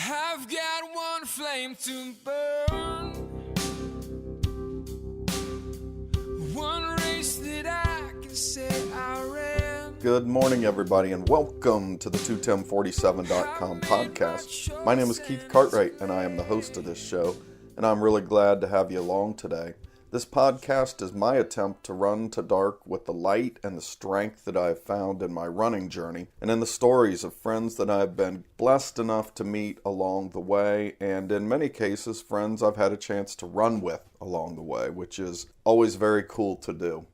I've got one flame to burn, one race that I can say I ran. Good morning, everybody, and welcome to the 21047.com podcast. My name is Keith Cartwright, and I am the host of this show, and I'm really glad to have you along today. This podcast is my attempt to run to dark with the light and the strength that I have found in my running journey, and in the stories of friends that I've been blessed enough to meet along the way, and in many cases, friends I've had a chance to run with along the way, which is always very cool to do.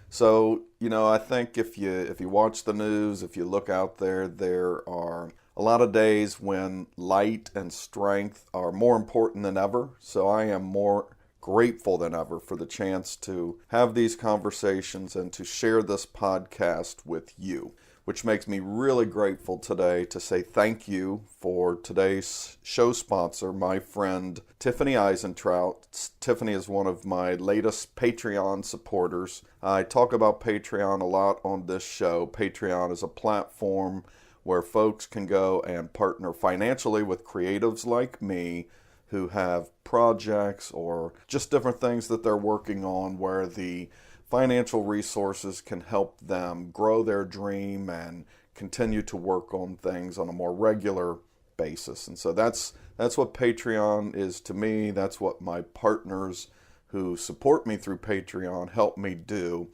So, I think if you watch the news, if you look out there, there are a lot of days when light and strength are more important than ever. So I am more grateful than ever for the chance to have these conversations and to share this podcast with you, which makes me really grateful today to say thank you for today's show sponsor, my friend Tiffany Eisentraut. Tiffany is one of my latest Patreon supporters. I talk about Patreon a lot on this show. Patreon is a platform where folks can go and partner financially with creatives like me who have projects or just different things that they're working on where the financial resources can help them grow their dream and continue to work on things on a more regular basis. And so that's what Patreon is to me. That's what my partners who support me through Patreon help me do.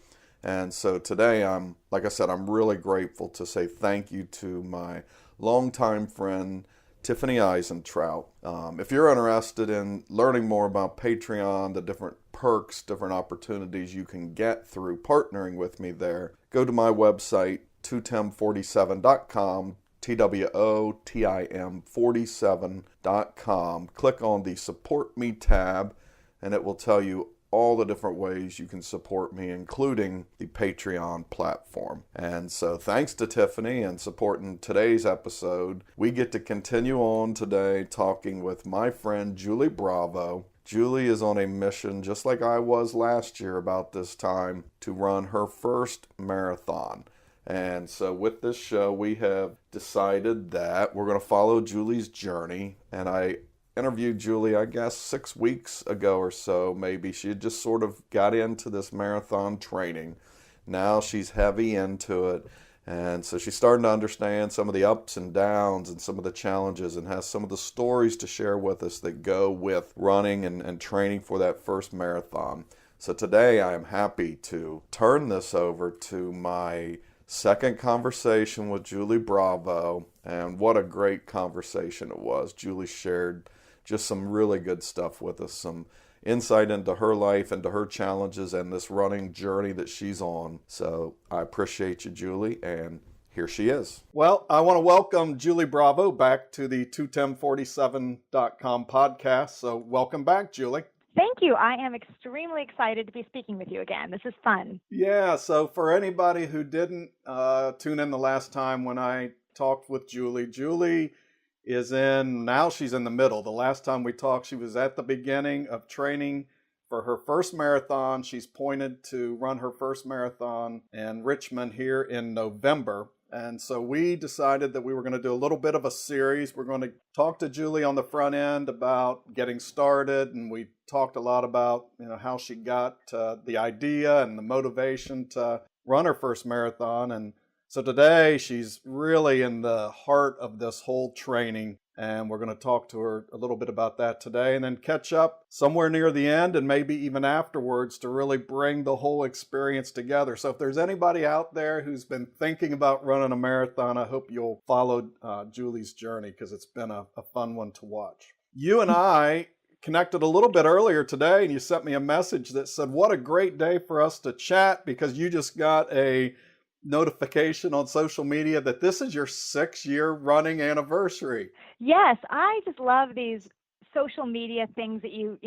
And so today, I'm really grateful to say thank you to my longtime friend, Tiffany Eisentraut. If you're interested in learning more about Patreon, the different perks, different opportunities you can get through partnering with me there, go to my website, 21047.com, TWOTIM47.com. Click on the Support Me tab, and it will tell you all the different ways you can support me, including the Patreon platform. And so thanks to Tiffany and supporting today's episode, we get to continue on today talking with my friend Julie Bravo. Julie is on a mission, just like I was last year about this time, to run her first marathon. And so with this show, we have decided that we're going to follow Julie's journey, and I interviewed Julie, I guess, 6 weeks ago or so, maybe. She had just sort of got into this marathon training. Now she's heavy into it. And so she's starting to understand some of the ups and downs and some of the challenges and has some of the stories to share with us that go with running and training for that first marathon. So today I am happy to turn this over to my second conversation with Julie Bravo. And what a great conversation it was. Julie shared just some really good stuff with us, some insight into her life, into her challenges, and this running journey that she's on. So I appreciate you, Julie, and here she is. Well, I want to welcome Julie Bravo back to the 21047.com podcast. So welcome back, Julie. Thank you. I am extremely excited to be speaking with you again. This is fun. Yeah, so for anybody who didn't tune in the last time when I talked with Julie, she's in the middle. The last time we talked, she was at the beginning of training for her first marathon. She's pointed to run her first marathon in Richmond here in November. And so we decided that we were going to do a little bit of a series. We're going to talk to Julie on the front end about getting started. And we talked a lot about, how she got the idea and the motivation to run her first marathon. And so today she's really in the heart of this whole training, and we're going to talk to her a little bit about that today and then catch up somewhere near the end and maybe even afterwards to really bring the whole experience together. So if there's anybody out there who's been thinking about running a marathon, I hope you'll follow Julie's journey because it's been a fun one to watch. You and I connected a little bit earlier today, and you sent me a message that said, what a great day for us to chat because you just got a notification on social media that this is your 6-year running anniversary. Yes, I just love these social media things that you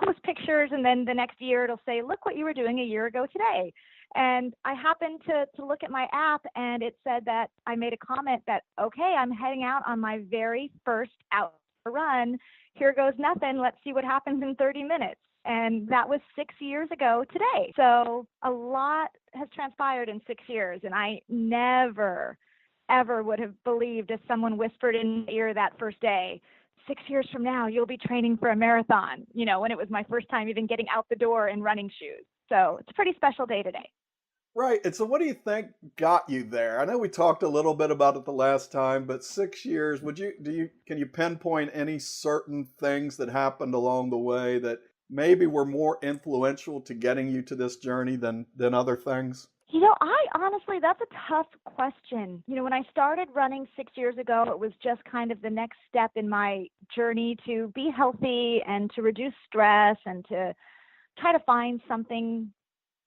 post pictures and then the next year it'll say, look what you were doing a year ago today. And I happened to look at my app and it said that I made a comment that, okay, I'm heading out on my very first out run. Here goes nothing. Let's see what happens in 30 minutes. And that was 6 years ago today. So a lot has transpired in 6 years, and I never ever would have believed if someone whispered in my ear that first day, 6 years from now, you'll be training for a marathon, when it was my first time even getting out the door in running shoes. So it's a pretty special day today. Right. And so what do you think got you there? I know we talked a little bit about it the last time, but 6 years, can you pinpoint any certain things that happened along the way that maybe were more influential to getting you to this journey than other things? I honestly, that's a tough question. When I started running 6 years ago, it was just kind of the next step in my journey to be healthy and to reduce stress and to try to find something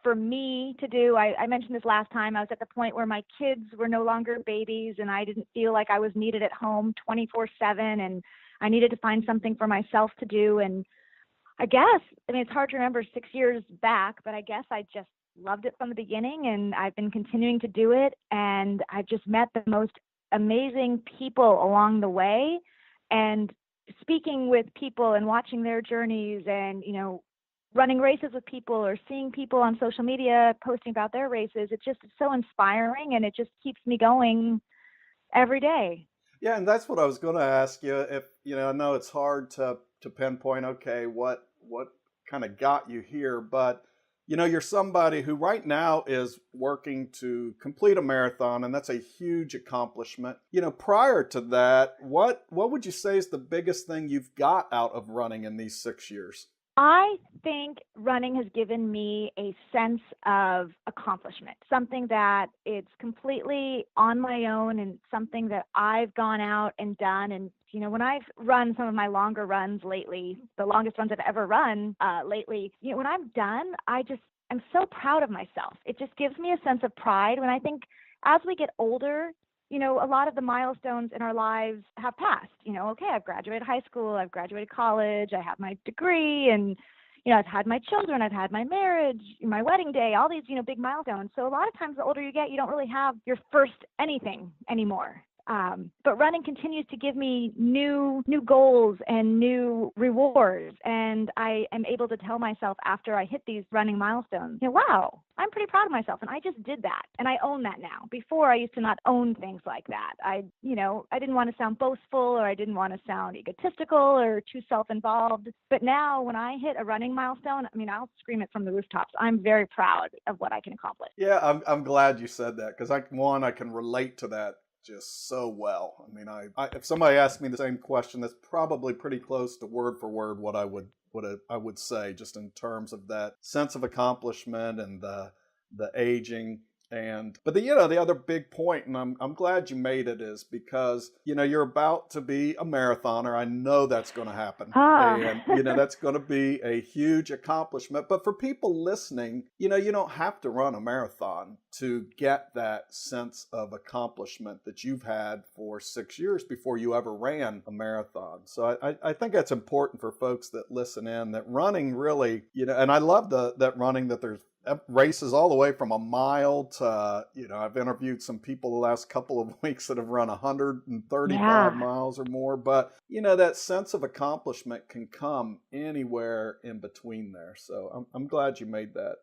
for me to do. I mentioned this last time. I was at the point where my kids were no longer babies and I didn't feel like I was needed at home 24/7, and I needed to find something for myself to do. And I guess, it's hard to remember 6 years back, but I guess I just loved it from the beginning, and I've been continuing to do it. And I've just met the most amazing people along the way. And speaking with people and watching their journeys and, running races with people or seeing people on social media posting about their races, it's so inspiring, and it just keeps me going every day. Yeah, and that's what I was going to ask you. If I know it's hard to pinpoint, okay, what kind of got you here, but you're somebody who right now is working to complete a marathon, and that's a huge accomplishment. Prior to that, what would you say is the biggest thing you've got out of running in these 6 years? I think running has given me a sense of accomplishment, something that it's completely on my own and something that I've gone out and done. And, when I've run some of my longer runs lately, the longest runs I've ever run lately, when I'm done, I'm so proud of myself. It just gives me a sense of pride when I think as we get older, a lot of the milestones in our lives have passed. Okay, I've graduated high school, I've graduated college, I have my degree, and, I've had my children, I've had my marriage, my wedding day, all these, big milestones. So a lot of times the older you get, you don't really have your first anything anymore. But running continues to give me new goals and new rewards. And I am able to tell myself after I hit these running milestones, wow, I'm pretty proud of myself. And I just did that. And I own that now. Before, I used to not own things like that. I didn't want to sound boastful, or I didn't want to sound egotistical or too self-involved. But now when I hit a running milestone, I'll scream it from the rooftops. I'm very proud of what I can accomplish. Yeah, I'm glad you said that, because I can relate to that just so well. If somebody asked me the same question, that's probably pretty close to word for word what I would say, just in terms of that sense of accomplishment and the aging. But the other big point, and I'm glad you made it, is because you're about to be a marathoner. I know that's going to happen, and that's going to be a huge accomplishment. But for people listening, you don't have to run a marathon to get that sense of accomplishment that you've had for 6 years before you ever ran a marathon. So I think that's important for folks that listen in, that running really, and I love that running, that there's races all the way from a mile to, I've interviewed some people the last couple of weeks that have run 135 miles or more. But, that sense of accomplishment can come anywhere in between there. So I'm glad you made that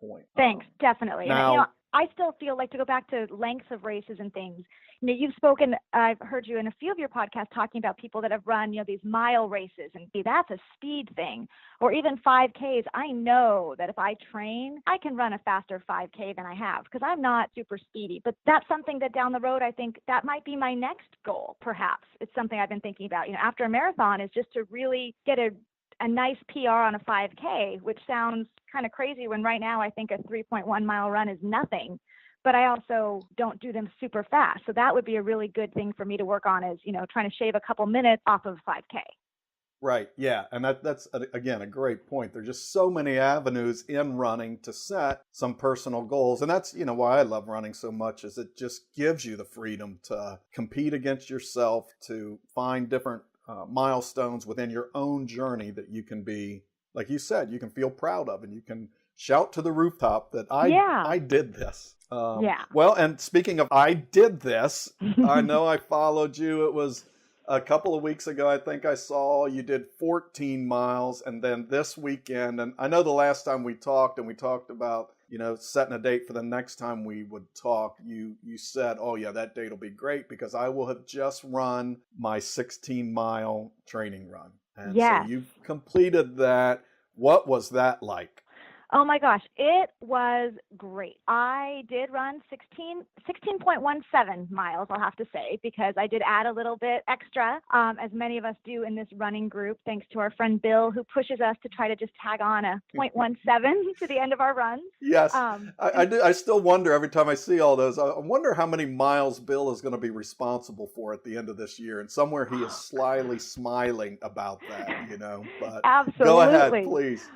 point. Thanks, definitely. Now, I still feel like, to go back to lengths of races and things, you've spoken, I've heard you in a few of your podcasts talking about people that have run, these mile races, and that's a speed thing, or even 5Ks. I know that if I train, I can run a faster 5K than I have, because I'm not super speedy. But that's something that down the road, I think that might be my next goal, perhaps. It's something I've been thinking about, after a marathon, is just to really get a nice PR on a 5K, which sounds kind of crazy when right now I think a 3.1 mile run is nothing, but I also don't do them super fast. So that would be a really good thing for me to work on, is, trying to shave a couple minutes off of 5K. Right. Yeah. And that's, again, a great point. There's just so many avenues in running to set some personal goals. And that's, why I love running so much, is it just gives you the freedom to compete against yourself, to find different milestones within your own journey that you can be, like you said, you can feel proud of, and you can shout to the rooftop that I did this. Well, and speaking of I did this, I know I followed you. It was a couple of weeks ago, I think I saw you did 14 miles, and then this weekend, and I know the last time we talked about setting a date for the next time we would talk, you said, oh yeah, that date will be great because I will have just run my 16-mile training run. And so Yes. you've completed that. What was that like? Oh my gosh, it was great. I did run 16.17 miles, I'll have to say, because I did add a little bit extra, as many of us do in this running group, thanks to our friend Bill, who pushes us to try to just tag on a 0.17 to the end of our runs. Yes, I still wonder every time I see all those. I wonder how many miles Bill is going to be responsible for at the end of this year. And somewhere he is slyly smiling about that, But Absolutely. Go ahead, please.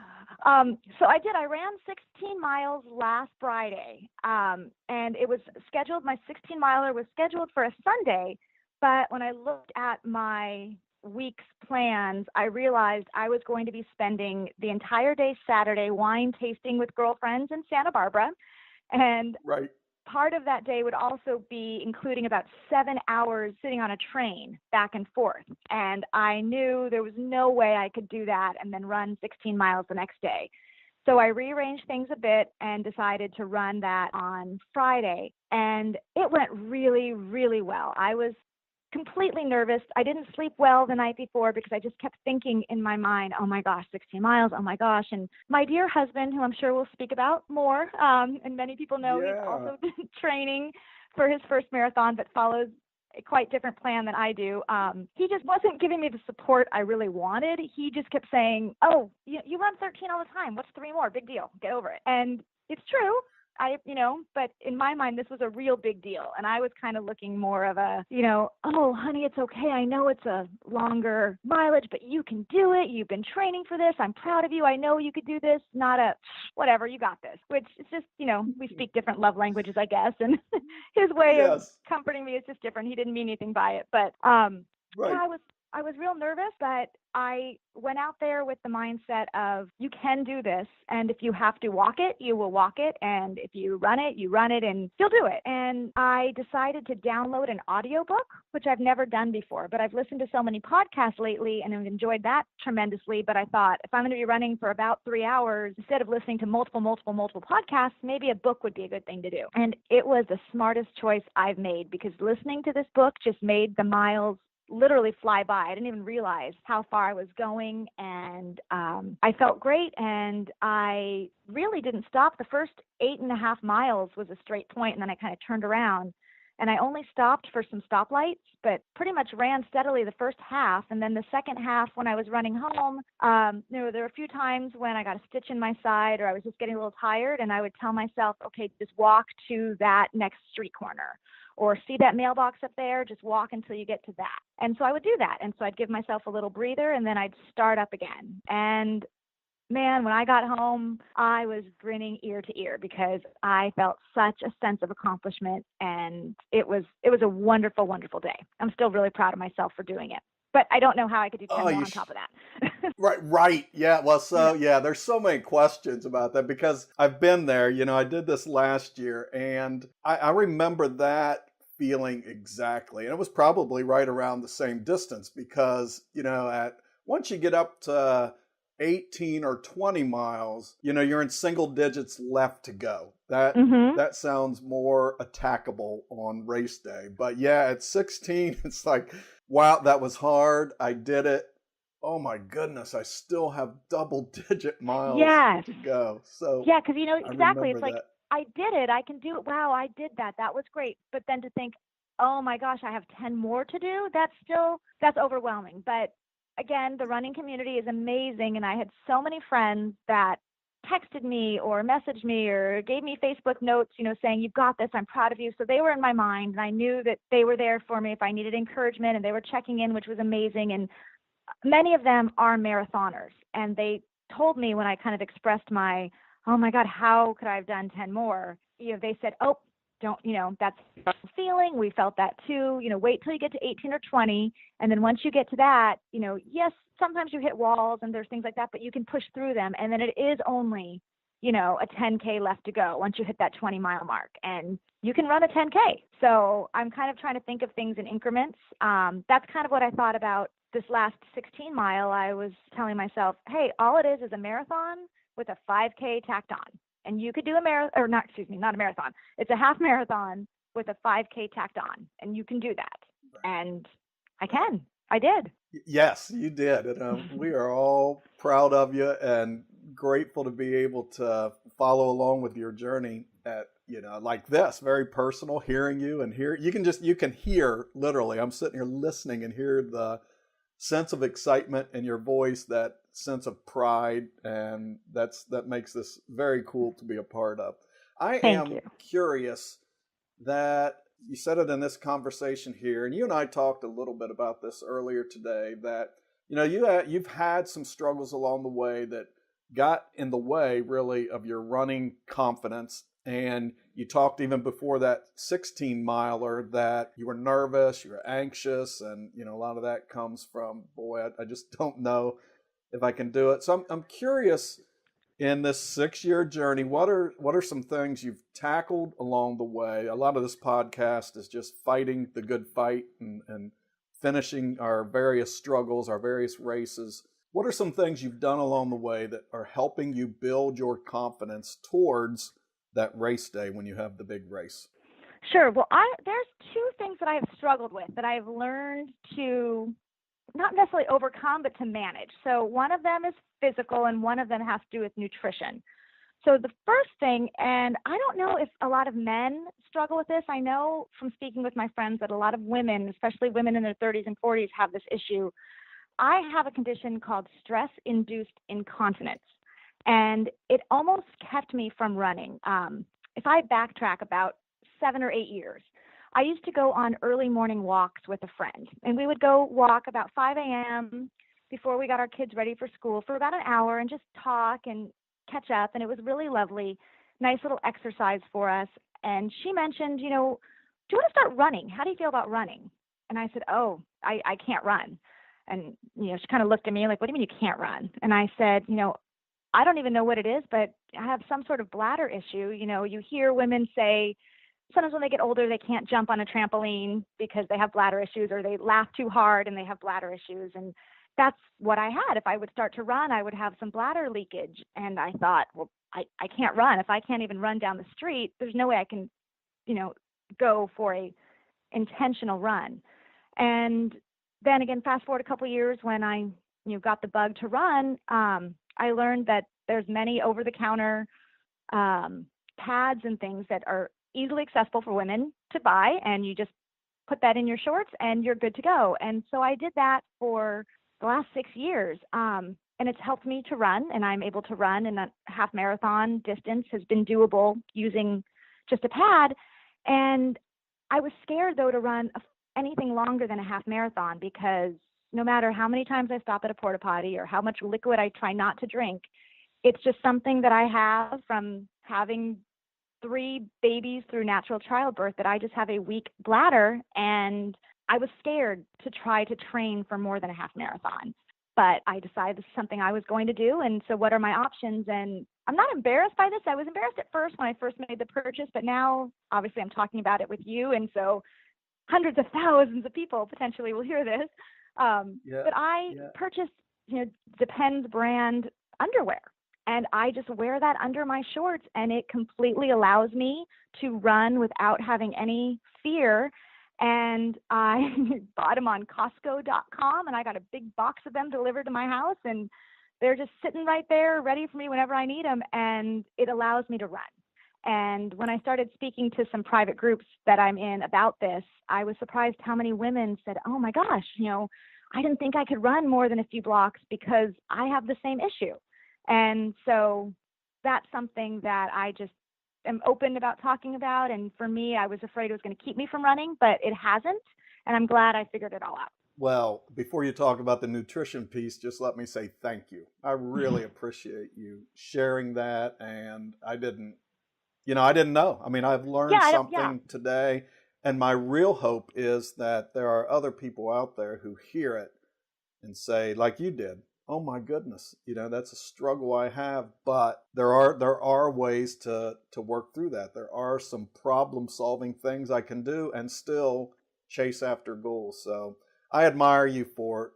So I ran 16 miles last Friday, and it was scheduled, my 16 miler was scheduled for a Sunday, but when I looked at my week's plans, I realized I was going to be spending the entire day Saturday wine tasting with girlfriends in Santa Barbara, and right. Part of that day would also be including about 7 hours sitting on a train back and forth. And I knew there was no way I could do that and then run 16 miles the next day. So I rearranged things a bit and decided to run that on Friday. And it went really, really well. I was completely nervous. I didn't sleep well the night before because I just kept thinking in my mind, oh my gosh, 16 miles, oh my gosh. And my dear husband, who I'm sure we'll speak about more, and many people know he's also training for his first marathon, but follows a quite different plan than I do. He just wasn't giving me the support I really wanted. He just kept saying, oh, you run 13 all the time. What's 3 more? Big deal. Get over it. And it's true. But in my mind, this was a real big deal. And I was kind of looking more of a, oh, honey, it's okay. I know it's a longer mileage, but you can do it. You've been training for this. I'm proud of you. I know you could do this. Not a, whatever, you got this, which is just, we speak different love languages, I guess. And his way of comforting me is just different. He didn't mean anything by it. But right. Yeah, I was real nervous, but I went out there with the mindset of you can do this. And if you have to walk it, you will walk it. And if you run it, and you'll do it. And I decided to download an audiobook, which I've never done before, but I've listened to so many podcasts lately and have enjoyed that tremendously. But I thought if I'm going to be running for about 3 hours, instead of listening to multiple podcasts, maybe a book would be a good thing to do. And it was the smartest choice I've made because listening to this book just made the miles literally fly by. I didn't even realize how far I was going, and I felt great, and I really didn't stop. The first 8.5 miles was a straight point, and then I kind of turned around, and I only stopped for some stoplights, but pretty much ran steadily the first half, and then the second half when I was running home, there were a few times when I got a stitch in my side or I was just getting a little tired, and I would tell myself, okay, just walk to that next street corner. Or see that mailbox up there, just walk until you get to that. And so I would do that. And so I'd give myself a little breather and then I'd start up again. And man, when I got home, I was grinning ear to ear because I felt such a sense of accomplishment. And it was a wonderful, wonderful day. I'm still really proud of myself for doing it. But I don't know how I could do 10 more on top of that. Right. Yeah. Well, there's so many questions about that because I've been there. I did this last year and I remember that feeling exactly. And it was probably right around the same distance because, once you get up to 18 or 20 miles, you're in single digits left to go. That sounds more attackable on race day. But yeah, at 16, it's like, wow, that was hard. I did it. Oh my goodness, I still have double-digit miles to go. So yeah, because exactly. It's like I did it. I can do it. Wow, I did that. That was great. But then to think, oh my gosh, I have 10 more to do. That's overwhelming. But again, the running community is amazing, and I had so many friends that texted me or messaged me or gave me Facebook notes, saying, you've got this, I'm proud of you. So they were in my mind, and I knew that they were there for me if I needed encouragement, and they were checking in, which was amazing. And many of them are marathoners, and they told me when I kind of expressed my, oh my God, how could I have done 10 more? They said, oh, don't, that's a feeling. We felt that too. Wait till you get to 18 or 20. And then once you get to that, yes, sometimes you hit walls and there's things like that, but you can push through them. And then it is only, a 10K left to go once you hit that 20-mile mark, and you can run a 10K. So I'm kind of trying to think of things in increments. That's kind of what I thought about this last 16 mile. I was telling myself, hey, all it is a marathon with a 5K tacked on. And you could do a marathon, or not, excuse me, not a marathon. It's a half marathon with a 5K tacked on, and you can do that. And I did. Yes, you did. And we are all proud of you and grateful to be able to follow along with your journey at, like this, very personal, hearing you and you can hear literally, I'm sitting here listening and hear the sense of excitement in your voice, that sense of pride. And that makes this very cool to be a part of. I Thank am you. curious that you said it in this conversation here, and you and I talked a little bit about this earlier today, that you've had some struggles along the way that got in the way really of your running confidence. And you talked even before that 16 miler that you were nervous, you were anxious, and a lot of that comes from, boy, I just don't know if I can do it. So I'm curious, in this 6-year journey, what are some things you've tackled along the way? A lot of this podcast is just fighting the good fight and finishing our various struggles, our various races. What are some things you've done along the way that are helping you build your confidence towards that race day when you have the big race? Sure. Well, there's two things that I've struggled with that I've learned to not necessarily overcome, but to manage. So one of them is physical, and one of them has to do with nutrition. So the first thing, and I don't know if a lot of men struggle with this. I know from speaking with my friends that a lot of women, especially women in their 30s and 40s, have this issue. I have a condition called stress-induced incontinence, and it almost kept me from running. If I backtrack about 7 or 8 years, I used to go on early morning walks with a friend, and we would go walk about 5 a.m. before we got our kids ready for school for about an hour and just talk and catch up. And it was really lovely, nice little exercise for us. And she mentioned, do you want to start running? How do you feel about running? And I said, oh, I can't run. And, she kind of looked at me like, what do you mean you can't run? And I said, I don't even know what it is, but I have some sort of bladder issue. You hear women say, sometimes when they get older, they can't jump on a trampoline because they have bladder issues, or they laugh too hard and they have bladder issues. And that's what I had. If I would start to run, I would have some bladder leakage. And I thought, well, I can't run. If I can't even run down the street, there's no way I can, go for a intentional run. And then again, fast forward a couple of years, when I, got the bug to run, I learned that there's many over-the-counter pads and things that are easily accessible for women to buy, and you just put that in your shorts and you're good to go. And so I did that for the last 6 years, and it's helped me to run, and I'm able to run, and that half marathon distance has been doable using just a pad. And I was scared, though, to run anything longer than a half marathon, because no matter how many times I stop at a porta potty or how much liquid I try not to drink, it's just something that I have from having 3 babies through natural childbirth, that I just have a weak bladder, and I was scared to try to train for more than a half marathon. But I decided this is something I was going to do, and so what are my options? And I'm not embarrassed by this. I was embarrassed at first when I first made the purchase, but now obviously I'm talking about it with you, and so hundreds of thousands of people potentially will hear this. But I purchased, Depends brand underwear. And I just wear that under my shorts, and it completely allows me to run without having any fear. And I bought them on Costco.com, and I got a big box of them delivered to my house, and they're just sitting right there ready for me whenever I need them, and it allows me to run. And when I started speaking to some private groups that I'm in about this, I was surprised how many women said, oh my gosh, I didn't think I could run more than a few blocks because I have the same issue. And so that's something that I just am open about talking about. And for me, I was afraid it was going to keep me from running, but it hasn't. And I'm glad I figured it all out. Well, before you talk about the nutrition piece, just let me say thank you. I really appreciate you sharing that. And I didn't know. I mean, I've learned something today. And my real hope is that there are other people out there who hear it and say, like you did, oh my goodness, that's a struggle I have, but there are ways to work through that. There are some problem solving things I can do and still chase after goals. So I admire you for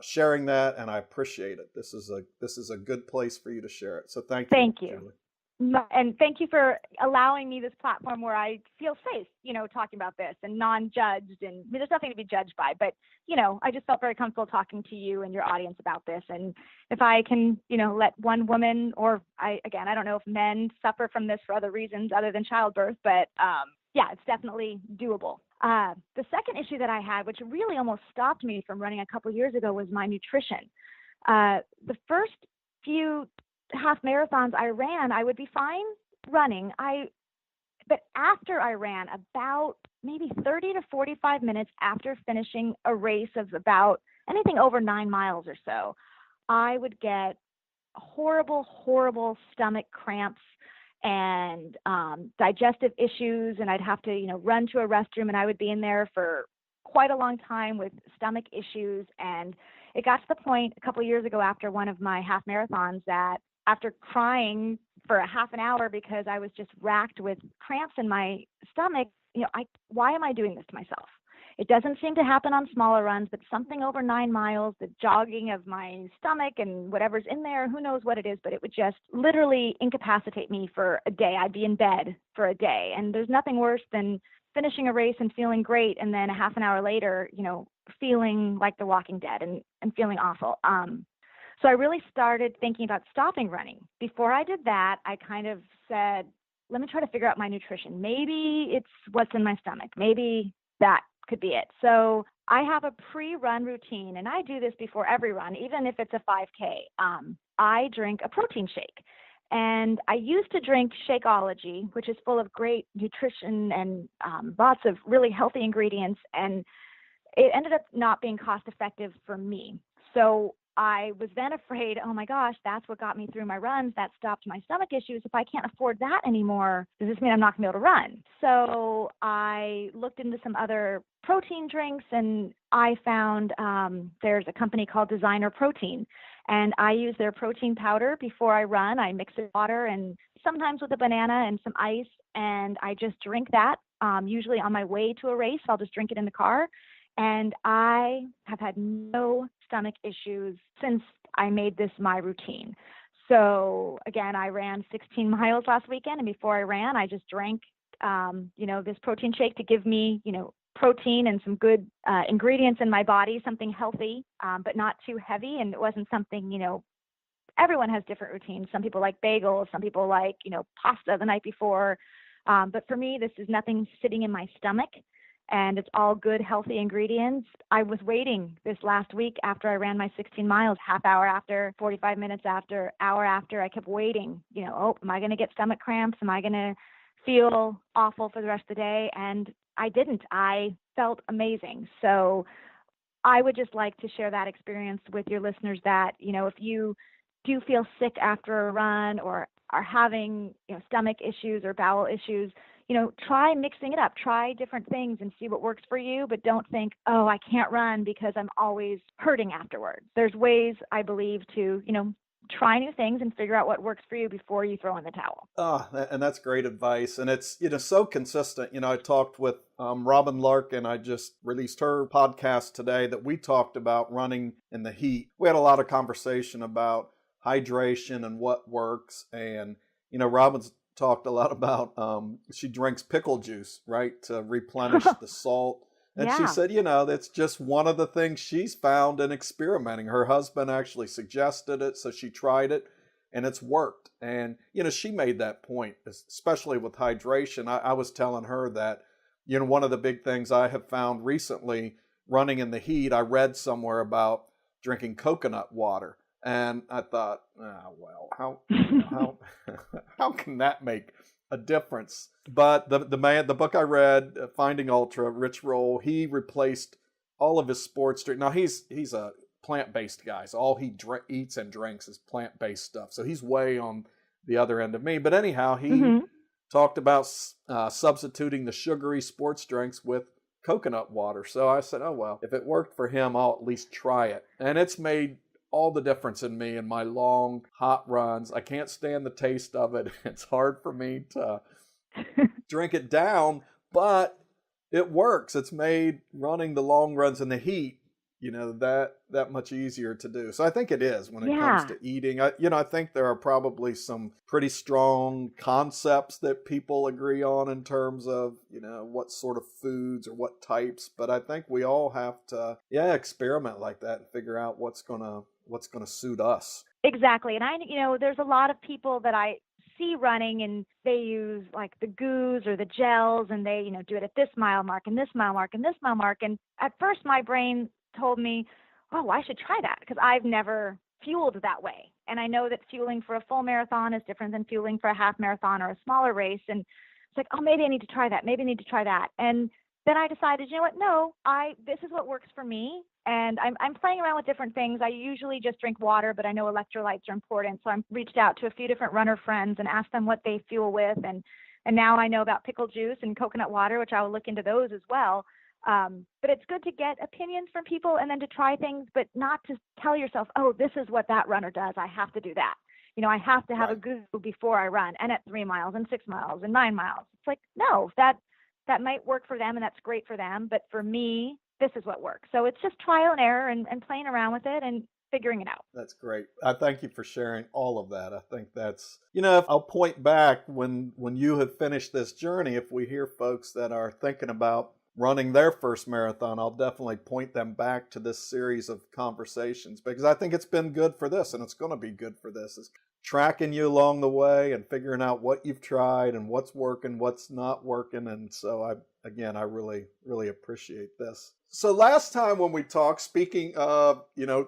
sharing that, and I appreciate it. This is a good place for you to share it. So thank you. Thank you. Julie. And thank you for allowing me this platform where I feel safe, talking about this and non-judged. And I mean, there's nothing to be judged by, but, I just felt very comfortable talking to you and your audience about this. And if I can, let one woman, or I don't know if men suffer from this for other reasons other than childbirth, but yeah, it's definitely doable. The second issue that I had, which really almost stopped me from running a couple years ago, was my nutrition. The first few half marathons I ran, I would be fine running. But after I ran, about maybe 30 to 45 minutes after finishing a race of about anything over 9 miles or so, I would get horrible, horrible stomach cramps and digestive issues, and I'd have to, run to a restroom, and I would be in there for quite a long time with stomach issues. And it got to the point a couple of years ago after one of my half marathons that after crying for a half an hour because I was just racked with cramps in my stomach, why am I doing this to myself? It doesn't seem to happen on smaller runs, but something over 9 miles, the jogging of my stomach and whatever's in there, who knows what it is, but it would just literally incapacitate me for a day. I'd be in bed for a day. And there's nothing worse than finishing a race and feeling great, and then a half an hour later, feeling like The Walking Dead and feeling awful. So I really started thinking about stopping running. Before I did that, I kind of said, let me try to figure out my nutrition. Maybe it's what's in my stomach. Maybe that could be it. So I have a pre-run routine, and I do this before every run, even if it's a 5K. I drink a protein shake. And I used to drink Shakeology, which is full of great nutrition and lots of really healthy ingredients. And it ended up not being cost effective for me. So I was then afraid, oh my gosh, that's what got me through my runs. That stopped my stomach issues. If I can't afford that anymore, does this mean I'm not going to be able to run? So I looked into some other protein drinks, and I found there's a company called Designer Protein. And I use their protein powder before I run. I mix it with water and sometimes with a banana and some ice. And I just drink that, usually on my way to a race. I'll just drink it in the car. And I have had no stomach issues since I made this my routine. So again, I ran 16 miles last weekend, and before I ran, I just drank, this protein shake to give me, protein and some good ingredients in my body, something healthy, but not too heavy. And it wasn't something, everyone has different routines. Some people like bagels, some people like, pasta the night before. But for me, this is nothing sitting in my stomach. And it's all good, healthy ingredients. I was waiting this last week after I ran my 16 miles, half hour after, 45 minutes after, hour after. I kept waiting, am I going to get stomach cramps? Am I going to feel awful for the rest of the day? And I didn't. I felt amazing. So I would just like to share that experience with your listeners that, if you do feel sick after a run or are having, stomach issues or bowel issues, try mixing it up, try different things and see what works for you, but don't think, oh, I can't run because I'm always hurting afterwards. There's ways, I believe, to, try new things and figure out what works for you before you throw in the towel. And that's great advice. And it's, so consistent. I talked with Robin Larkin. I just released her podcast today that we talked about running in the heat. We had a lot of conversation about hydration and what works. And, Robin's talked a lot about she drinks pickle juice, right, to replenish the salt. And Yeah. she said, that's just one of the things she's found in experimenting. Her husband actually suggested it, so she tried it, and it's worked. And, she made that point, especially with hydration. I was telling her that, one of the big things I have found recently running in the heat, I read somewhere about drinking coconut water. And I thought, how can that make a difference? But the book I read, Finding Ultra, Rich Roll, he replaced all of his sports drink. Now he's a plant-based guy, so all he eats and drinks is plant-based stuff. So he's way on the other end of me. But anyhow, he talked about substituting the sugary sports drinks with coconut water. So I said, oh well, if it worked for him, I'll at least try it. And it's made all the difference in me in my long, hot runs. I can't stand the taste of it. It's hard for me to drink it down, but it works. It's made running the long runs in the heat that much easier to do. So I think it is when it comes Yeah. to eating. I think there are probably some pretty strong concepts that people agree on in terms of, what sort of foods or what types. But I think we all have to, experiment like that and figure out what's gonna suit us. Exactly. And there's a lot of people that I see running and they use like the goos or the gels and they, do it at this mile mark and this mile mark and this mile mark. And at first my brain told me, oh, I should try that because I've never fueled that way. And I know that fueling for a full marathon is different than fueling for a half marathon or a smaller race. And it's like, oh, maybe I need to try that. Maybe I need to try that. And then I decided, you know what? No, this is what works for me. And I'm playing around with different things. I usually just drink water, but I know electrolytes are important. So I'm reached out to a few different runner friends and asked them what they fuel with. And now I know about pickle juice and coconut water, which I will look into those as well. But it's good to get opinions from people and then to try things, but not to tell yourself, oh, this is what that runner does. I have to do that. I have to have a goo before I run and at 3 miles and 6 miles and 9 miles. It's like, no, that might work for them and that's great for them. But for me, this is what works. So it's just trial and error and playing around with it and figuring it out. That's great. I thank you for sharing all of that. I think that's, I'll point back when you have finished this journey, if we hear folks that are thinking about running their first marathon, I'll definitely point them back to this series of conversations because I think it's been good for this and it's going to be good for this. Is tracking you along the way and figuring out what you've tried and what's working, what's not working. And so I really, really appreciate this. So last time when we talked, speaking of,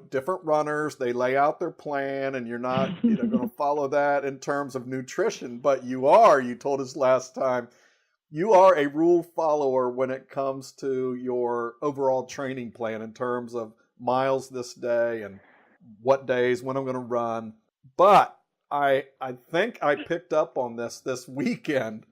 different runners, they lay out their plan and you're not, going to follow that in terms of nutrition, but you told us last time, you are a rule follower when it comes to your overall training plan in terms of miles this day and what days, when I'm going to run. But I think I picked up on this weekend,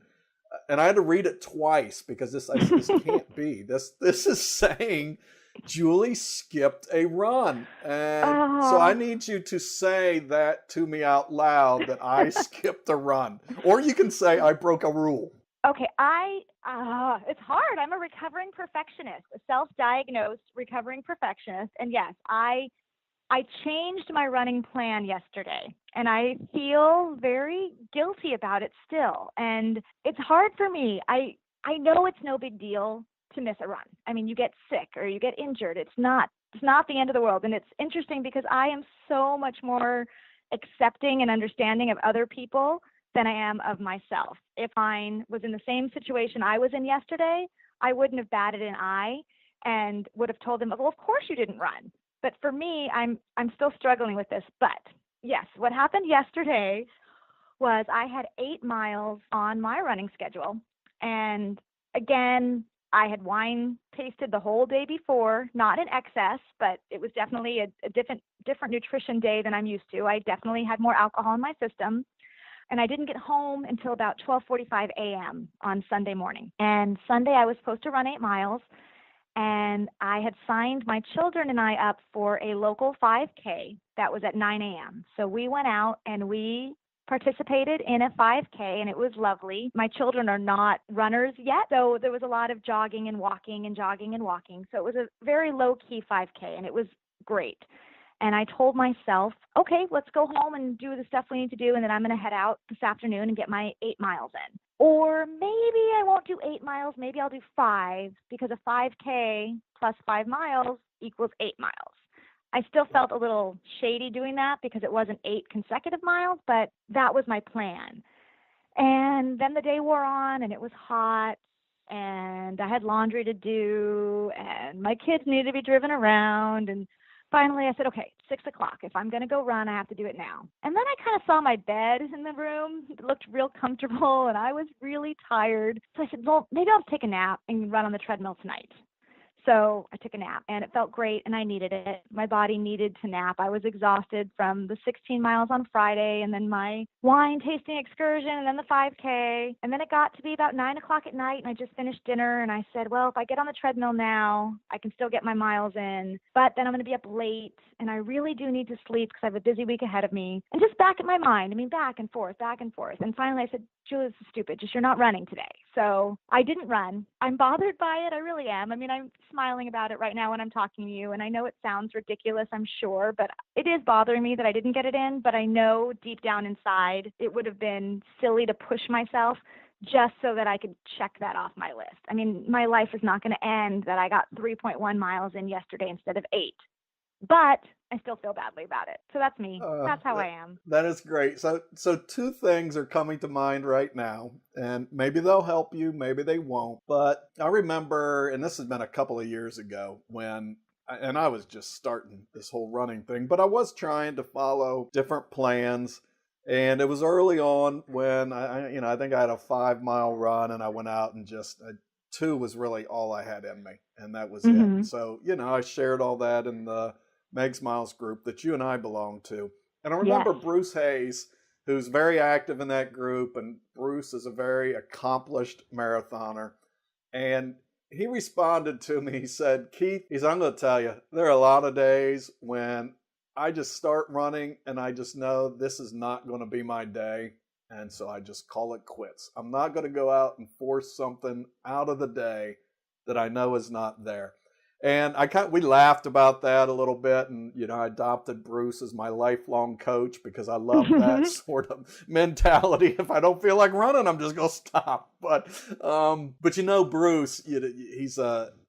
and I had to read it twice because this can't be. This is saying Julie skipped a run. And so I need you to say that to me out loud that I skipped a run. Or you can say I broke a rule. Okay, it's hard. I'm a recovering perfectionist, a self-diagnosed recovering perfectionist. And yes, I changed my running plan yesterday and I feel very guilty about it still. And it's hard for me. I know it's no big deal to miss a run. I mean, you get sick or you get injured. It's not the end of the world. And it's interesting because I am so much more accepting and understanding of other people than I am of myself. If I was in the same situation I was in yesterday, I wouldn't have batted an eye and would have told them, well, of course you didn't run. But for me, I'm still struggling with this. But yes, what happened yesterday was I had 8 miles on my running schedule. And again, I had wine tasted the whole day before, not in excess, but it was definitely a different nutrition day than I'm used to. I definitely had more alcohol in my system. And I didn't get home until about 12:45 a.m. on Sunday morning. And Sunday I was supposed to run 8 miles. And I had signed my children and I up for a local 5K that was at 9 a.m. So we went out and we participated in a 5K and it was lovely. My children are not runners yet, so there was a lot of jogging and walking and jogging and walking. So it was a very low-key 5K and it was great. And I told myself, okay, let's go home and do the stuff we need to do, and then I'm going to head out this afternoon and get my 8 miles in. Or maybe I won't do 8 miles, maybe I'll do 5, because a 5K plus 5 miles equals 8 miles. I still felt a little shady doing that because it wasn't 8 consecutive miles, but that was my plan. And then the day wore on and it was hot and I had laundry to do and my kids needed to be driven around, and finally I said, okay, 6 o'clock. If I'm going to go run, I have to do it now. And then I kind of saw my bed in the room. It looked real comfortable and I was really tired. So I said, well, maybe I'll take a nap and run on the treadmill tonight. So I took a nap and it felt great and I needed it. My body needed to nap. I was exhausted from the 16 miles on Friday and then my wine tasting excursion and then the 5K. And then it got to be about 9 o'clock at night and I just finished dinner and I said, well, if I get on the treadmill now, I can still get my miles in, but then I'm going to be up late and I really do need to sleep because I have a busy week ahead of me. And just back in my mind, back and forth. And finally I said, Julie, this is stupid. Just you're not running today. So I didn't run. I'm bothered by it. I really am. I'm smiling about it right now when I'm talking to you. And I know it sounds ridiculous, I'm sure, but it is bothering me that I didn't get it in. But I know deep down inside it would have been silly to push myself just so that I could check that off my list. I mean, my life is not going to end that I got 3.1 miles in yesterday instead of 8. But I still feel badly about it. So that's me. That's how I am. That is great. So two things are coming to mind right now, and maybe they'll help you, maybe they won't. But I remember, and this has been a couple of years ago, and I was just starting this whole running thing, but I was trying to follow different plans. And it was early on when I think I had a 5-mile run, and I went out and just 2 was really all I had in me, and that was it. So I shared all that in the Meg's Miles group that you and I belong to. And I remember Bruce Hayes, who's very active in that group, and Bruce is a very accomplished marathoner. And he responded to me, he said, Keith, I'm going to tell you, there are a lot of days when I just start running and I just know this is not going to be my day. And so I just call it quits. I'm not going to go out and force something out of the day that I know is not there. And we laughed about that a little bit. And, I adopted Bruce as my lifelong coach because I love that sort of mentality. If I don't feel like running, I'm just going to stop. But Bruce, he's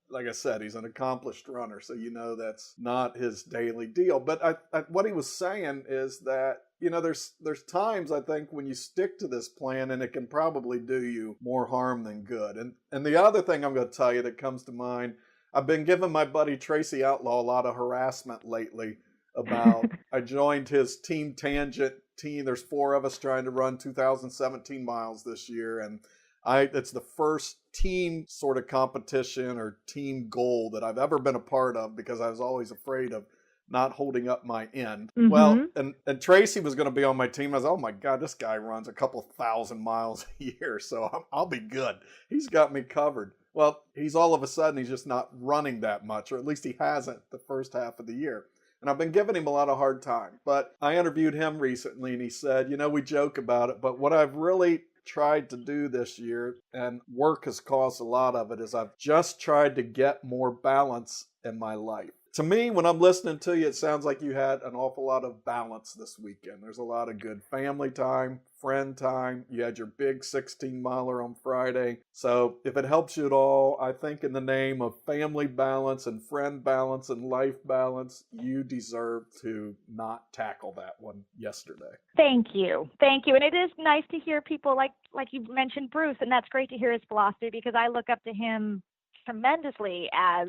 like I said, he's an accomplished runner. So, that's not his daily deal. But what he was saying is that, there's times, I think, when you stick to this plan and it can probably do you more harm than good. And the other thing I'm going to tell you that comes to mind, I've been giving my buddy Tracy Outlaw a lot of harassment lately about, I joined his Team Tangent team. There's 4 of us trying to run 2017 miles this year. And it's the first team sort of competition or team goal that I've ever been a part of because I was always afraid of not holding up my end. Well, and Tracy was going to be on my team. I was, oh my God, this guy runs a couple 1,000 miles a year, so I'll be good. He's got me covered. Well, he's just not running that much, or at least he hasn't the first half of the year. And I've been giving him a lot of hard time. But I interviewed him recently, and he said, we joke about it, but what I've really tried to do this year, and work has caused a lot of it, is I've just tried to get more balance in my life. To me, when I'm listening to you, it sounds like you had an awful lot of balance this weekend. There's a lot of good family time, friend time. You had your big 16-miler on Friday. So if it helps you at all, I think in the name of family balance and friend balance and life balance, you deserve to not tackle that one yesterday. Thank you. And it is nice to hear people like you mentioned, Bruce, and that's great to hear his philosophy because I look up to him tremendously as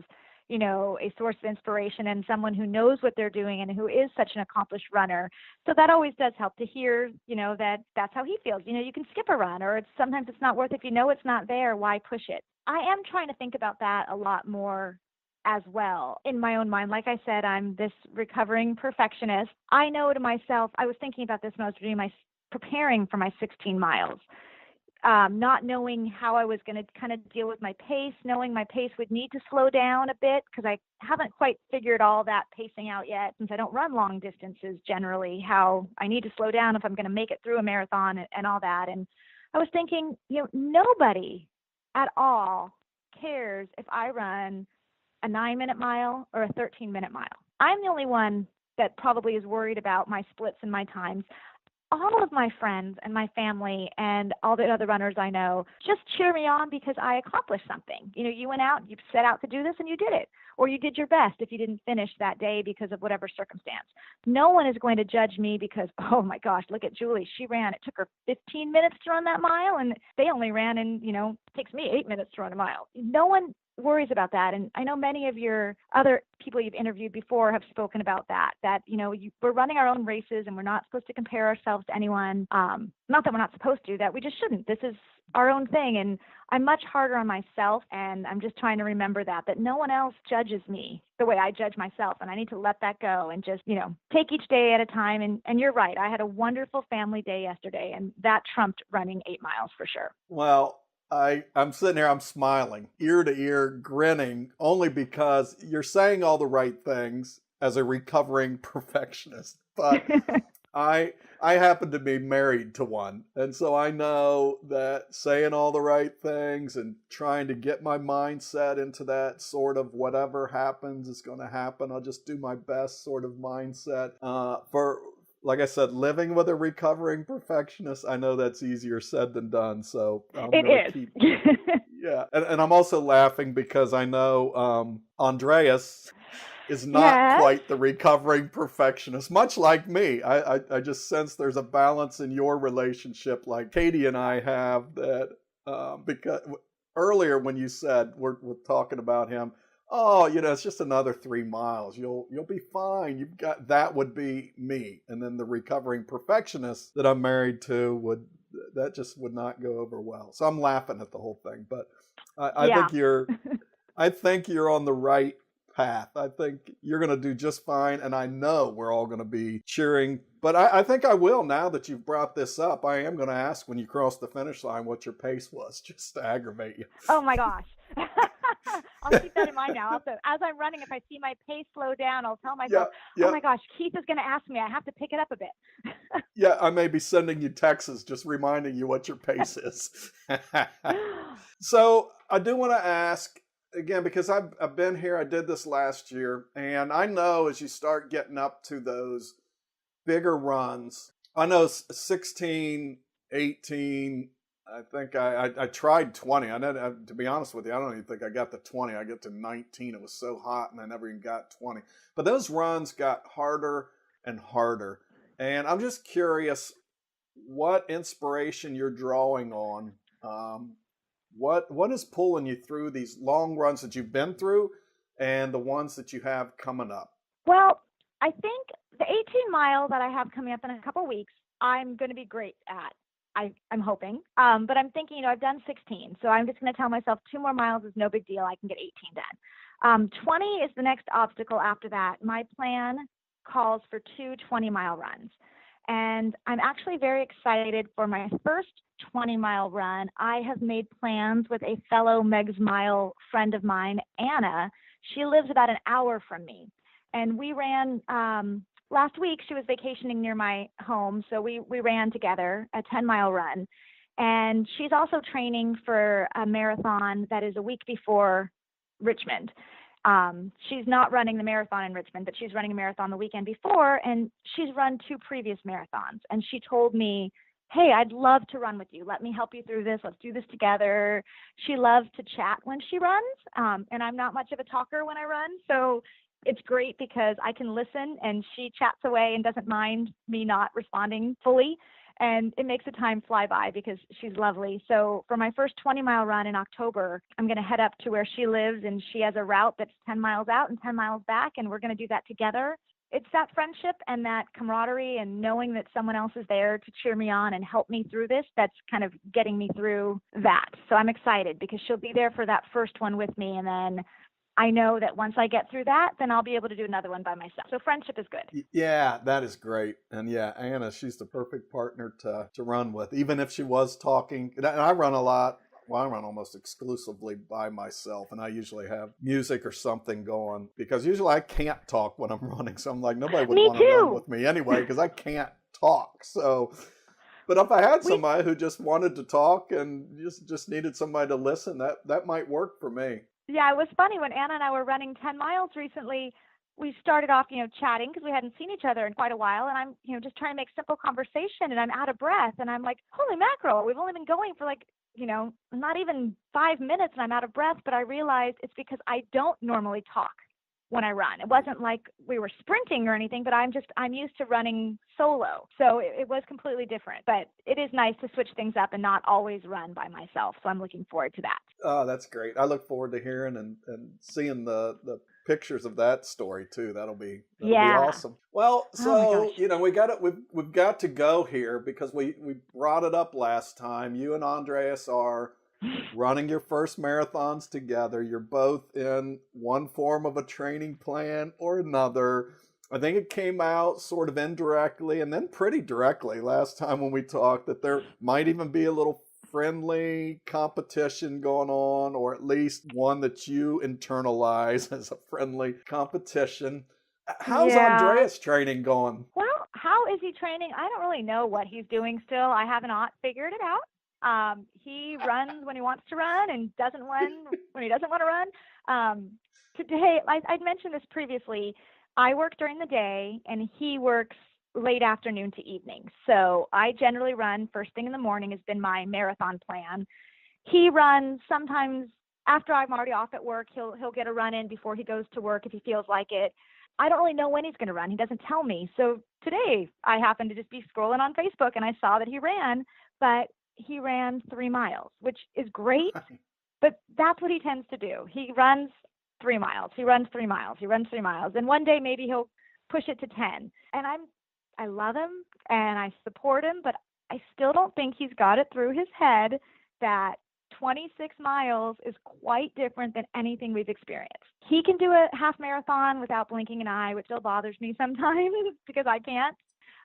a source of inspiration and someone who knows what they're doing and who is such an accomplished runner. So that always does help to hear, that's how he feels. You can skip a run, or sometimes it's not worth it. If you know it's not there, why push it? I am trying to think about that a lot more as well in my own mind. Like I said, I'm this recovering perfectionist. I know to myself, I was thinking about this when I was preparing for my 16 miles. Not knowing how I was going to kind of deal with my pace, knowing my pace would need to slow down a bit because I haven't quite figured all that pacing out yet since I don't run long distances generally, how I need to slow down if I'm going to make it through a marathon and all that. And I was thinking, nobody at all cares if I run a 9-minute mile or a 13-minute mile. I'm the only one that probably is worried about my splits and my times. All of my friends and my family and all the other runners I know just cheer me on because I accomplished something. You went out, you set out to do this and you did it, or you did your best if you didn't finish that day because of whatever circumstance. No one is going to judge me because, oh my gosh, look at Julie. It took her 15 minutes to run that mile and they only ran in, it takes me 8 minutes to run a mile. No one worries about that. And I know many of your other people you've interviewed before have spoken about that we're running our own races and we're not supposed to compare ourselves to anyone. Not that we're not supposed to, that we just shouldn't. This is our own thing. And I'm much harder on myself. And I'm just trying to remember that no one else judges me the way I judge myself. And I need to let that go and just, take each day at a time. And you're right. I had a wonderful family day yesterday and that trumped running 8 miles for sure. Well, I'm sitting here, I'm smiling, ear to ear, grinning, only because you're saying all the right things as a recovering perfectionist. But I happen to be married to one, and so I know that saying all the right things and trying to get my mindset into that sort of whatever happens is going to happen. I'll just do my best sort of mindset. For like I said, living with a recovering perfectionist, I know that's easier said than done. So I'm It gonna is. keep. Yeah, and I'm also laughing because I know Andreas is not Yes. quite the recovering perfectionist, much like me. I just sense there's a balance in your relationship like Katie and I have that because earlier when you said we're talking about him, oh, it's just another 3 miles. You'll be fine. You've got that would be me. And then the recovering perfectionist that I'm married to that just would not go over well. So I'm laughing at the whole thing, but I think you're on the right path. I think you're going to do just fine, and I know we're all going to be cheering. But I think I will, now that you've brought this up. I am going to ask when you cross the finish line what your pace was, just to aggravate you. Oh my gosh. I'll keep that in mind now. Also, as I'm running, if I see my pace slow down, I'll tell myself, Yeah. oh my gosh, Keith is going to ask me. I have to pick it up a bit. Yeah, I may be sending you texts just reminding you what your pace is. So I do want to ask, again, because I've been here, I did this last year, and I know as you start getting up to those bigger runs, I know 16, 18, I think I tried 20. To be honest with you, I don't even think I got to 20. I get to 19. It was so hot, and I never even got 20. But those runs got harder and harder. And I'm just curious what inspiration you're drawing on. What is pulling you through these long runs that you've been through and the ones that you have coming up? Well, I think the 18-mile that I have coming up in a couple weeks, I'm going to be great at. I'm hoping. But I'm thinking, I've done 16. So I'm just going to tell myself 2 more miles is no big deal. I can get 18 done. 20 is the next obstacle after that. My plan calls for 2 20-mile runs. And I'm actually very excited for my first 20-mile run. I have made plans with a fellow Meg's Mile friend of mine, Anna. She lives about an hour from me. And we ran last week. She was vacationing near my home, so we ran together a 10-mile run. And she's also training for a marathon that is a week before Richmond. She's not running the marathon in Richmond, but she's running a marathon the weekend before, and she's run 2 previous marathons. And she told me, hey, I'd love to run with you. Let me help you through this. Let's do this together. She loves to chat when she runs, and I'm not much of a talker when I run, so it's great because I can listen, and she chats away and doesn't mind me not responding fully. And it makes the time fly by because she's lovely. So for my first 20-mile run in October, I'm going to head up to where she lives, and she has a route that's 10 miles out and 10 miles back, and we're going to do that together. It's that friendship and that camaraderie and knowing that someone else is there to cheer me on and help me through this that's kind of getting me through that. So I'm excited because she'll be there for that first one with me, and then I know that once I get through that, then I'll be able to do another one by myself. So friendship is good. Yeah, that is great. And yeah, Anna, she's the perfect partner to run with, even if she was talking. And I run a lot. Well, I run almost exclusively by myself, and I usually have music or something going because usually I can't talk when I'm running. So I'm like, nobody would want to run with me anyway because I can't talk. So, but if I had somebody who just wanted to talk and just needed somebody to listen, that might work for me. Yeah, it was funny when Anna and I were running 10 miles recently. We started off, chatting because we hadn't seen each other in quite a while. And I'm, just trying to make simple conversation, and I'm out of breath. And I'm like, holy mackerel, we've only been going for not even 5 minutes, and I'm out of breath. But I realized it's because I don't normally talk when I run. It wasn't like we were sprinting or anything, but I'm used to running solo. So it was completely different. But it is nice to switch things up and not always run by myself. So I'm looking forward to that. Oh, that's great. I look forward to hearing and seeing the pictures of that story too. That'll be awesome. Well, so we've got to go here because we brought it up last time. You and Andreas are running your first marathons together. You're both in one form of a training plan or another. I think it came out sort of indirectly and then pretty directly last time when we talked that there might even be a little friendly competition going on, or at least one that you internalize as a friendly competition. How's Andreas training going? Well, how is he training? I don't really know what he's doing still. I have not figured it out. He runs when he wants to run and doesn't run when he doesn't want to run. Today, I'd mentioned this previously. I work during the day and he works late afternoon to evening. So I generally run first thing in the morning has been my marathon plan. He runs sometimes after I'm already off at work. He'll get a run in before he goes to work if he feels like it. I don't really know when he's going to run. He doesn't tell me. So today I happened to just be scrolling on Facebook and I saw that he ran, but he ran 3 miles, which is great. But that's what he tends to do. He runs 3 miles. He runs 3 miles. He runs 3 miles. And one day maybe he'll push it to 10. And I love him and I support him, but I still don't think he's got it through his head that 26 miles is quite different than anything we've experienced. He can do a half marathon without blinking an eye, which still bothers me sometimes because I can't.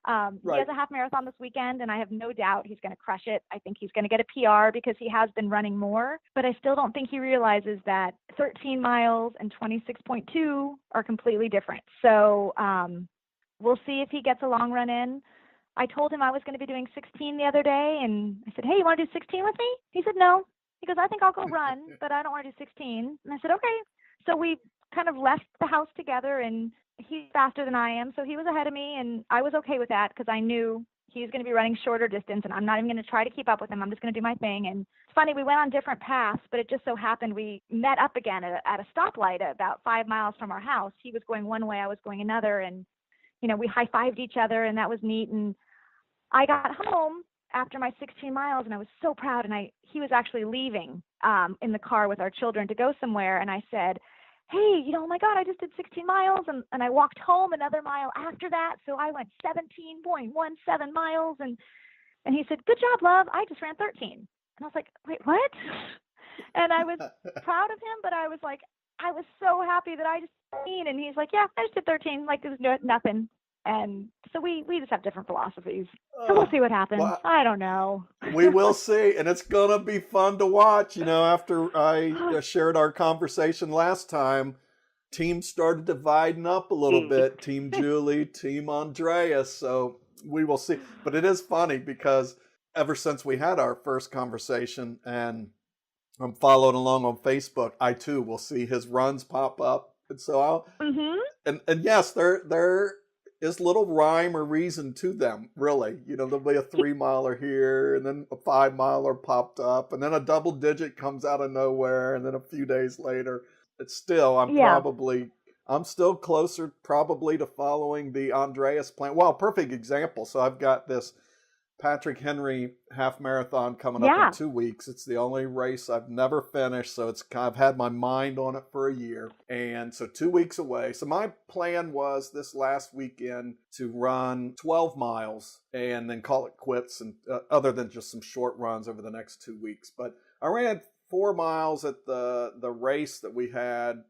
He has a half marathon this weekend, and I have no doubt he's going to crush it. I think he's going to get a PR because he has been running more, but I still don't think he realizes that 13 miles and 26.2 are completely different. So we'll see if he gets a long run in. I told him I was going to be doing 16 the other day, and I said, hey, you want to do 16 with me? He said, no. He goes, I think I'll go run, but I don't want to do 16. And I said, okay. So we kind of left the house together, and he's faster than I am, so he was ahead of me, and I was okay with that because I knew he's going to be running shorter distance, and I'm not even going to try to keep up with him. I'm just going to do my thing. And it's funny, we went on different paths, but it just so happened we met up again at a stoplight about 5 miles from our house. He was going one way, I was going another, and we high-fived each other, and that was neat. And I got home after my 16 miles, and I was so proud. And he was actually leaving in the car with our children to go somewhere, and I said, hey, oh my God, I just did 16 miles, and I walked home another mile after that, so I went 17.17 miles, and he said, good job, love, I just ran 13. And I was like, wait, what? And I was proud of him, but I was like, I was so happy that I just did 13, and he's like, yeah, I just did 13, like it was nothing. And so we just have different philosophies. So we'll see what happens. Well, I don't know. We will see, and it's going to be fun to watch. After I shared our conversation last time, teams started dividing up a little bit. Team Julie, Team Andreas. So we will see. But it is funny because ever since we had our first conversation and I'm following along on Facebook, I too will see his runs pop up. And so I'll, and yes, they're is little rhyme or reason to them, really. There'll be a 3 miler here, and then a 5 miler popped up, and then a double digit comes out of nowhere, and then a few days later, it's still, I'm still closer probably to following the Andreas plan. Well, perfect example. So I've got this Patrick Henry half marathon coming up in 2 weeks. It's the only race I've never finished, so I've had my mind on it for a year, and so 2 weeks away. So my plan was this last weekend to run 12 miles and then call it quits, and other than just some short runs over the next 2 weeks. But I ran 4 miles at the race that we had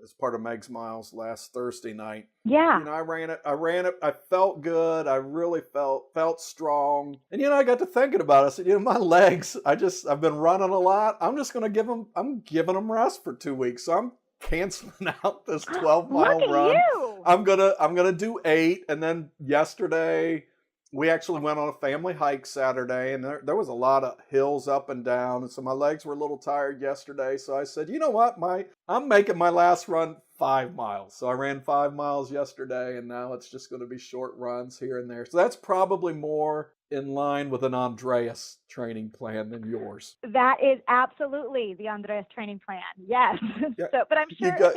as part of Meg's Miles last Thursday night. Yeah. I ran it. I felt good. I really felt strong. And I got to thinking about it. I said, my legs, I've been running a lot. I'm just going to giving them rest for 2 weeks. So I'm canceling out this 12-mile run. You. I'm going to do 8. And then yesterday, we actually went on a family hike Saturday, and there was a lot of hills up and down, and so my legs were a little tired yesterday. So I said, you know what, I'm making my last run 5 miles. So I ran 5 miles yesterday, and now it's just going to be short runs here and there. So that's probably more in line with an Andreas training plan than yours. That is absolutely the Andreas training plan. Yes. Yeah. But I'm sure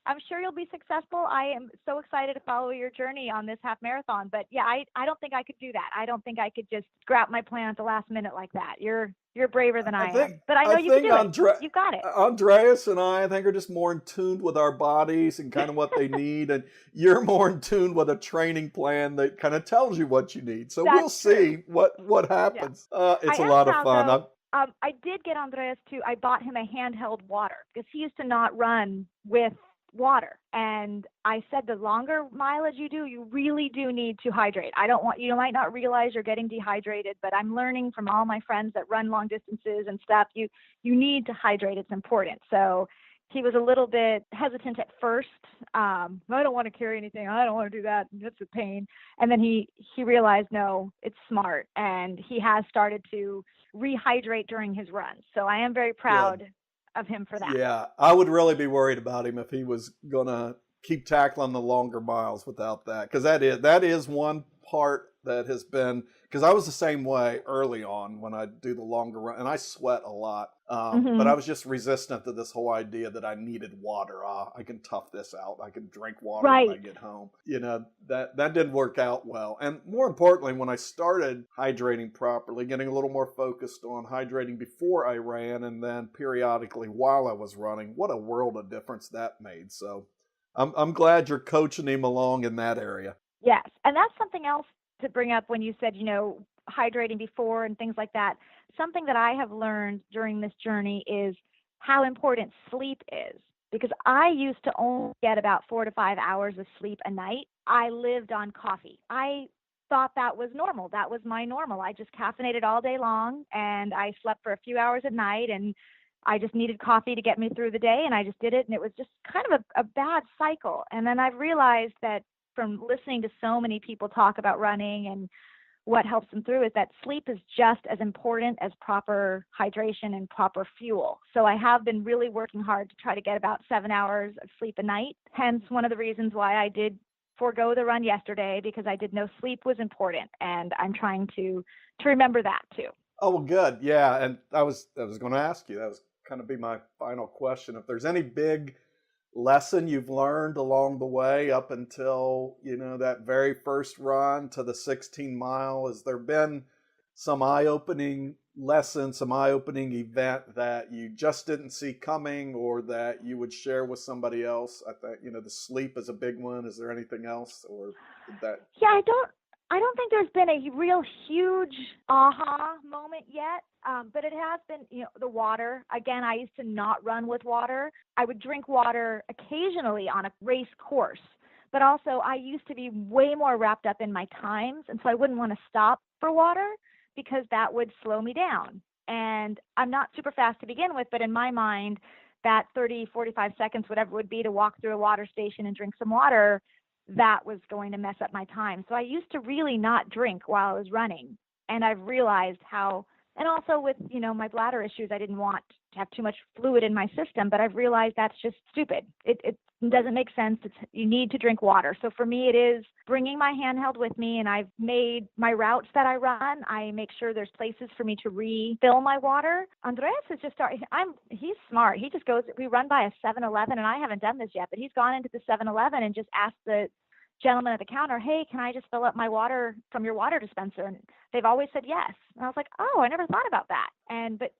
I'm sure you'll be successful. I am so excited to follow your journey on this half marathon. But yeah, I don't think I could do that. I don't think I could just scrap my plan at the last minute like that. You're braver than I am. But I know you can do it. You've got it. Andreas and I think are just more in tune with our bodies and kind of what they need. And you're more in tune with a training plan that kind of tells you what you need. So we'll see what happens. Yeah. It's a lot of fun. I did get Andreas I bought him a handheld water because he used to not run with water, and I said the longer mileage you do, you really do need to hydrate. You might not realize you're getting dehydrated, but I'm learning from all my friends that run long distances and stuff, you need to hydrate. It's important. So he was a little bit hesitant at first. I don't want to carry anything. I don't want to do that. That's a pain. And then he realized, no, it's smart. And he has started to rehydrate during his runs. So I am very proud of him for that. Yeah, I would really be worried about him if he was going to keep tackling the longer miles without that. Because that is one part that has been, because I was the same way early on when I do the longer run, and I sweat a lot. But I was just resistant to this whole idea that I needed water. I can tough this out. I can drink water when I get home. You know, that didn't work out well. And more importantly, when I started hydrating properly, getting a little more focused on hydrating before I ran and then periodically while I was running, what a world of difference that made. So I'm glad you're coaching him along in that area. Yes. And that's something else to bring up when you said, hydrating before and things like that. Something that I have learned during this journey is how important sleep is, because I used to only get about 4 to 5 hours of sleep a night. I lived on coffee. I thought that was normal. That was my normal. I just caffeinated all day long and I slept for a few hours at night, and I just needed coffee to get me through the day, and I just did it. And it was just kind of a bad cycle. And then I've realized that from listening to so many people talk about running and what helps them through is that sleep is just as important as proper hydration and proper fuel. So I have been really working hard to try to get about 7 hours of sleep a night. Hence one of the reasons why I did forego the run yesterday, because I did know sleep was important, and I'm trying to remember that too. Oh, well, good. Yeah. And I was going to ask you, that was kind of be my final question. If there's any big lesson you've learned along the way up until, that very first run to the 16-mile, has there been some eye-opening lesson, some eye-opening event that you just didn't see coming or that you would share with somebody else? I think, the sleep is a big one. Is there anything else, or did that? Yeah, I don't think there's been a real huge aha moment yet, but it has been, the water. Again, I used to not run with water. I would drink water occasionally on a race course, but also I used to be way more wrapped up in my times, and so I wouldn't want to stop for water because that would slow me down. And I'm not super fast to begin with, but in my mind, that 30, 45 seconds, whatever it would be to walk through a water station and drink some water, that was going to mess up my time. So I used to really not drink while I was running. And I've realized how, and also with, my bladder issues, I didn't want to have too much fluid in my system, but I've realized that's just stupid. It doesn't make sense. You need to drink water. So for me, it is bringing my handheld with me, and I've made my routes that I run. I make sure there's places for me to refill my water. Andreas has just started. He's smart. He just goes, we run by a 7-Eleven, and I haven't done this yet, but he's gone into the 7-Eleven and just asked the gentleman at the counter, hey, can I just fill up my water from your water dispenser? And they've always said yes. And I was like, oh, I never thought about that. But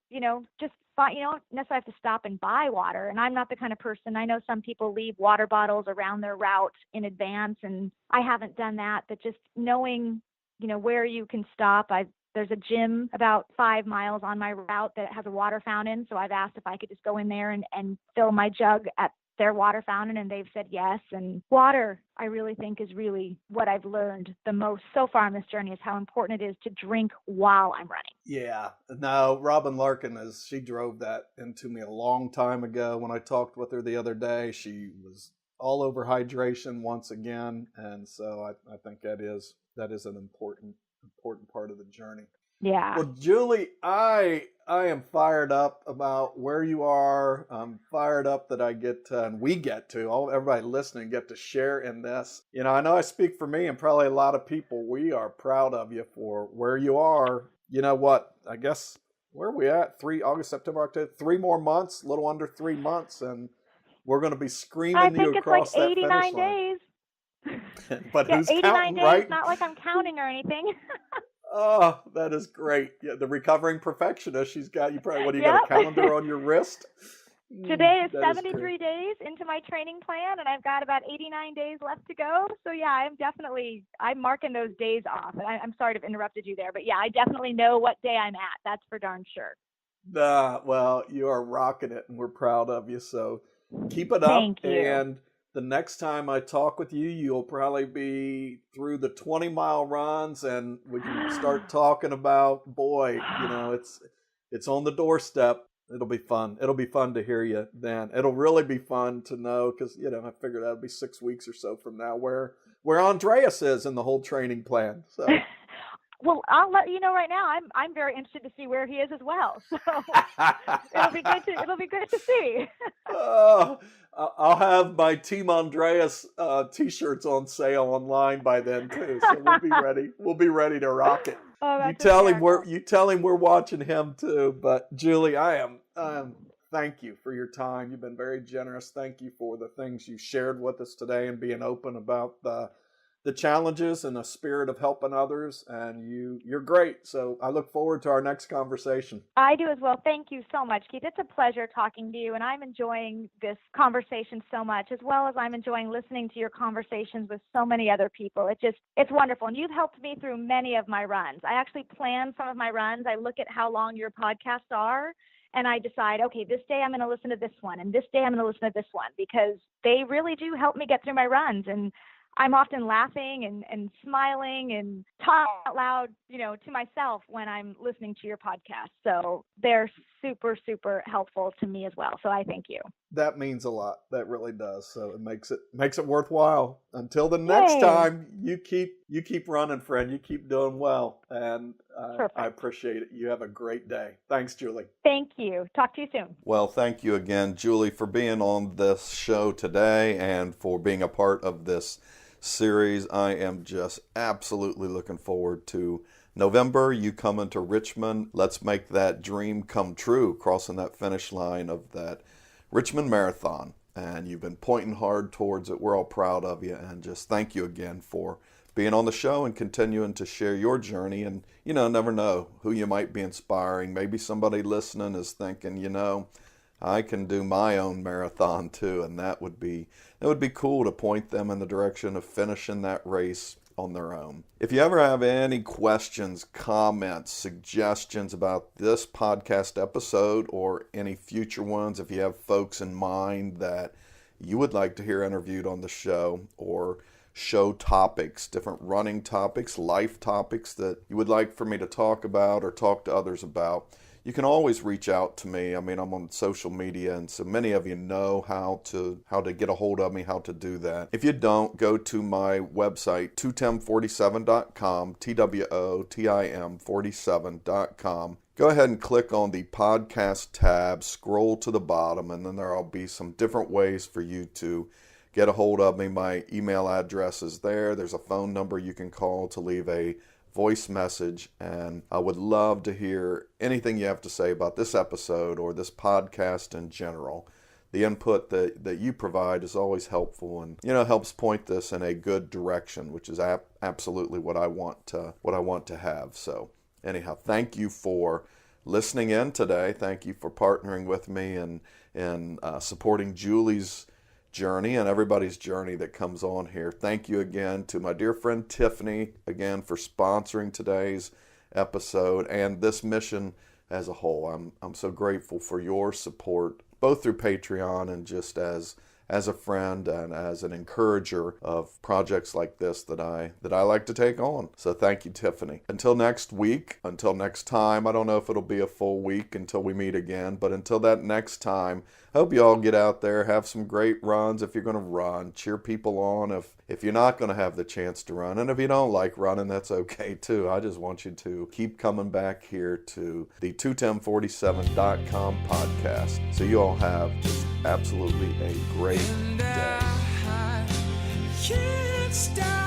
just you don't necessarily have to stop and buy water. And I'm not the kind of person, I know some people leave water bottles around their route in advance, and I haven't done that. But just knowing, where you can stop. There's a gym about 5 miles on my route that has a water fountain. So I've asked if I could just go in there and fill my jug at their water fountain, and they've said yes. And water, I really think, is really what I've learned the most so far on this journey, is how important it is to drink while I'm running. Yeah. No, Robin Larkin, she drove that into me a long time ago. When I talked with her the other day, she was all over hydration once again. And so I think that is an important part of the journey. Yeah. Well, Julie, I am fired up about where you are. I'm fired up that I get to, and we get to, everybody listening get to share in this. I know I speak for me and probably a lot of people. We are proud of you for where you are. You know what? I guess, where are we at? August, September, October, 3 more months, a little under 3 months, and we're going to be screaming you across that finish line. I think it's like 89 days. But who's 89 counting, days, right? Not like I'm counting or anything. Oh, that is great. Yeah, the recovering perfectionist. You got a calendar on your wrist? Today is 73 days into my training plan, and I've got about 89 days left to go. So yeah, I'm marking those days off. And I'm sorry to have interrupted you there, but yeah, I definitely know what day I'm at. That's for darn sure. Well, you are rocking it, and we're proud of you. So keep it up. Thank you. And the next time I talk with you, you'll probably be through the 20-mile runs, and we can start talking about, boy, it's on the doorstep. It'll be fun. It'll be fun to hear you then. It'll really be fun to know because, I figured that would be 6 weeks or so from now where Andreas is in the whole training plan. So. Well, I'll let you know right now. I'm very interested to see where he is as well. So it'll be good to see. I'll have my Team Andreas t-shirts on sale online by then too. So we'll be ready. We'll be ready to rock it. Oh, you tell him we're watching him too. But Julie, I am thank you for your time. You've been very generous. Thank you for the things you shared with us today and being open about the challenges and the spirit of helping others. And you're great. So I look forward to our next conversation. I do as well. Thank you so much, Keith. It's a pleasure talking to you, and I'm enjoying this conversation so much, as well as I'm enjoying listening to your conversations with so many other people. It's wonderful. And you've helped me through many of my runs. I actually plan some of my runs. I look at how long your podcasts are, and I decide, okay, this day I'm going to listen to this one, and this day I'm going to listen to this one, because they really do help me get through my runs. And I'm often laughing and smiling and talking out loud, to myself when I'm listening to your podcast. So they're super, super helpful to me as well. So I thank you. That means a lot. That really does. So it makes it worthwhile. Until the next time, you keep running, friend. You keep doing well. And I appreciate it. You have a great day. Thanks, Julie. Thank you. Talk to you soon. Well, thank you again, Julie, for being on this show today and for being a part of this series. I am just absolutely looking forward to November, you coming to Richmond. Let's make that dream come true, crossing that finish line of that Richmond Marathon. And you've been pointing hard towards it. We're all proud of you. And just thank you again for being on the show and continuing to share your journey. And, never know who you might be inspiring. Maybe somebody listening is thinking, I can do my own marathon too, and that would be cool to point them in the direction of finishing that race on their own. If you ever have any questions, comments, suggestions about this podcast episode or any future ones, if you have folks in mind that you would like to hear interviewed on the show, or show topics, different running topics, life topics that you would like for me to talk about or talk to others about, you can always reach out to me. I mean, I'm on social media, and so many of you know how to get a hold of me, how to do that. If you don't, go to my website, 2tim47.com, TWOTIM47.com. Go ahead and click on the podcast tab, scroll to the bottom, and then there'll be some different ways for you to get a hold of me. My email address is there. There's a phone number you can call to leave a voice message, and I would love to hear anything you have to say about this episode or this podcast in general. The input that you provide is always helpful, and helps point this in a good direction, which is absolutely what I want to have. So anyhow, thank you for listening in today. Thank you for partnering with me and supporting Julie's journey and everybody's journey that comes on here. Thank you again to my dear friend Tiffany again for sponsoring today's episode and this mission as a whole. I'm so grateful for your support, both through Patreon and just as a friend and as an encourager of projects like this that I like to take on. So thank you, Tiffany. Until next week, until next time, I don't know if it'll be a full week until we meet again, but until that next time, I hope you all get out there, have some great runs if you're going to run, cheer people on if you're not going to have the chance to run. And if you don't like running, that's okay too. I just want you to keep coming back here to the 2tim47.com podcast. So you all have just absolutely a great day. Can't stop.